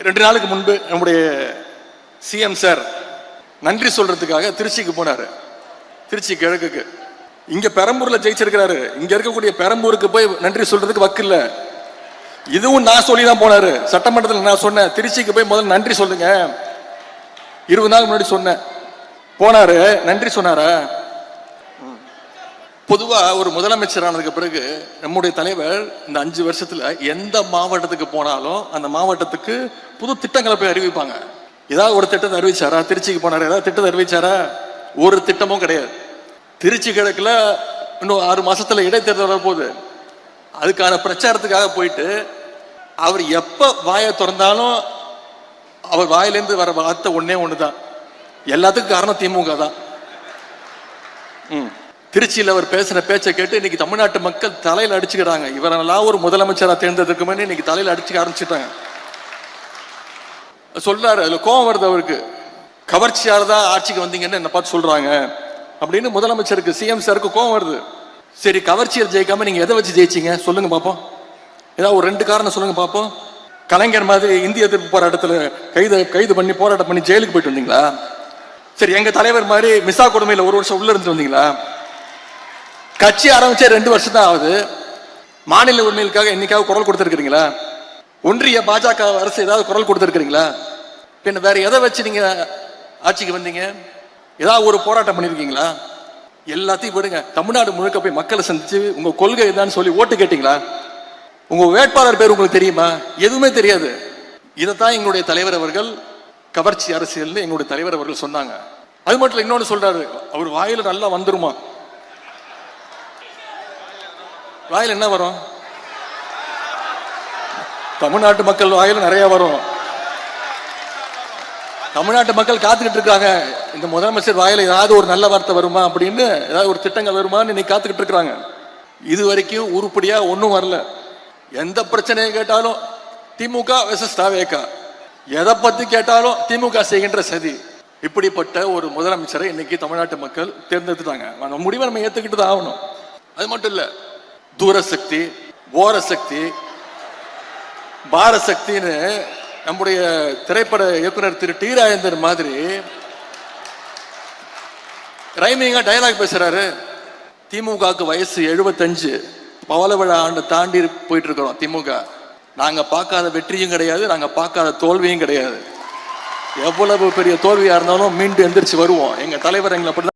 2 நாளுக்கு முன்பு நம்முடைய சிஎம் சார் நன்றி சொல்றதுக்காக திருச்சிக்கு போனாரு. திருச்சி கிழக்குக்கு. இங்க பெரம்பூர்ல ஜெயிச்சிருக்கிறாரு. இங்க இருக்கக்கூடிய பெரம்பூருக்கு போய் நன்றி சொல்றதுக்கு வக்கு இல்ல. இதுவும் நான் சொல்லி தான் போனாரு. சட்டமன்றத்தில் நான் சொன்னேன், திருச்சிக்கு போய் முதல்ல நன்றி சொல்லுங்க. 20 நாள் முன்னாடி சொன்னேன். போனாரு, நன்றி சொன்னாரா? பொதுவா ஒரு முதலமைச்சர் ஆனதுக்கு பிறகு நம்முடைய தலைவர் இந்த 5 வருஷத்துல எந்த மாவட்டத்துக்கு போனாலும் அந்த மாவட்டத்துக்கு புது திட்டங்களை போய் அறிவிப்பாங்க. ஏதாவது ஒரு திட்டத்தை அறிவிச்சாரா? திருச்சிக்கு போனாரு, ஏதாவது திட்டத்தை அறிவிச்சாரா? ஒரு திட்டமும் கிடையாது. திருச்சி கிழக்குல இன்னும் 6 மாசத்துல இடைத்தேர்தல் வரப்போகுது. அதுக்கான பிரச்சாரத்துக்காக போயிட்டு அவர் எப்ப வாயை திறந்தாலும் அவர் வாயிலேருந்து வர வார்த்தை ஒண்ணுதான், எல்லாத்துக்கும் காரணம் திமுக தான். திருச்சியில் அவர் பேசுற பேச்சை கேட்டு இன்னைக்கு தமிழ்நாட்டு மக்கள் தலையில அடிச்சுக்கிறாங்க. இவரெல்லாம் ஒரு முதலமைச்சரா தேர்ந்ததுக்கு முன்னாடி இன்னைக்கு தலையில அடிச்சுக்க ஆரம்பிச்சுட்டாங்க. சொல்றாரு, அதுல கோபம் வருது அவருக்கு. கவர்ச்சியால தான் ஆட்சிக்கு வந்தீங்கன்னு என்ன பார்த்து சொல்றாங்க அப்படின்னு முதலமைச்சருக்கு, சிஎம் சாருக்கு கோபம் வருது. சரி, கவர்ச்சியில் ஜெயிக்காம நீங்க எதை வச்சு ஜெயிச்சீங்க சொல்லுங்க பாப்போம். ஏதாவது ஒரு 2 காரணம் சொல்லுங்க பாப்போம். கலைஞர் மாதிரி இந்திய எதிர்ப்பு போராட்டத்தில் கைது பண்ணி போராட்டம் பண்ணி ஜெயிலுக்கு போயிட்டு வந்தீங்களா? சரி, எங்க தலைவர் மாதிரி மிசா கொடுமையில 1 வருஷம் உள்ள இருந்து வந்தீங்களா? கட்சி ஆரம்பிச்சே 2 வருஷம் தான் ஆகுது. மாநில உரிமைகளுக்காக என்னைக்காவது குரல் கொடுத்திருக்கிறீங்களா? ஒன்றிய பாஜக அரசு ஏதாவது குரல் கொடுத்திருக்கிறீங்களா? பின்ன வேற எதை வச்சு நீங்க ஆட்சிக்கு வந்தீங்க? ஏதாவது ஒரு போராட்டம் பண்ணிருக்கீங்களா? எல்லாத்தையும் விடுங்க. தமிழ்நாடு முழுக்க போய் மக்களை சந்திச்சு உங்க கொள்கை என்னன்னு சொல்லி ஓட்டு கேட்டீங்களா? உங்க வேட்பாளர் பேர் உங்களுக்கு தெரியுமா? எதுவுமே தெரியாது. இதைத்தான் எங்களுடைய தலைவர் அவர்கள் கவர்ச்சி அரசியல் எங்களுடைய தலைவர் அவர்கள் சொன்னாங்க. அது மட்டும் இல்ல, இன்னொன்னு சொல்றாரு, அவர் வாயில நல்லா வந்துருமா? வாயில என்ன வரும்? தமிழ்நாட்டு மக்கள் வாயில நிறைய வரும். தமிழ்நாட்டு மக்கள் காத்துக்கிட்டு இருக்காங்க, இந்த முதலமைச்சர் வாயில ஏதாவது ஒரு நல்ல வார்த்தை வருமா அப்படின்னு, ஏதாவது ஒரு திட்டங்கள் வருமானு இன்னைக்கு காத்துக்கிட்டு இருக்கிறாங்க. இது வரைக்கும் உருப்படியா ஒன்றும் வரல. எந்த பிரச்சனையை கேட்டாலும் திமுக வெர்சஸ் தாவேகா, எதை பத்தி கேட்டாலும் திமுக செய்கின்ற சதி. இப்படிப்பட்ட ஒரு முதலமைச்சரை இன்னைக்கு தமிழ்நாட்டு மக்கள் தேர்ந்தெடுத்துட்டாங்க. அந்த முடிவை நம்ம ஏத்துக்கிட்டு தான் ஆகணும். அது மட்டும் இல்ல, தூரசக்தி, ஓரசக்தி, பாரசக்தின்னு நம்முடைய திரைப்பட இயக்குனர் திரு டி ராஜேந்தர் மாதிரி ரைமிங்கா டயலாக் பேசுறாரு. திமுகவுக்கு வயசு 75, பவள விழா ஆண்டு தாண்டி போயிட்டு இருக்கிறோம். திமுக நாங்க பார்க்காத வெற்றியும் கிடையாது, நாங்க பார்க்காத தோல்வியும் கிடையாது. எவ்வளவு பெரிய தோல்வியா இருந்தாலும் மீண்டும் எந்திரிச்சு வருவோம். எங்க தலைவர் எங்களை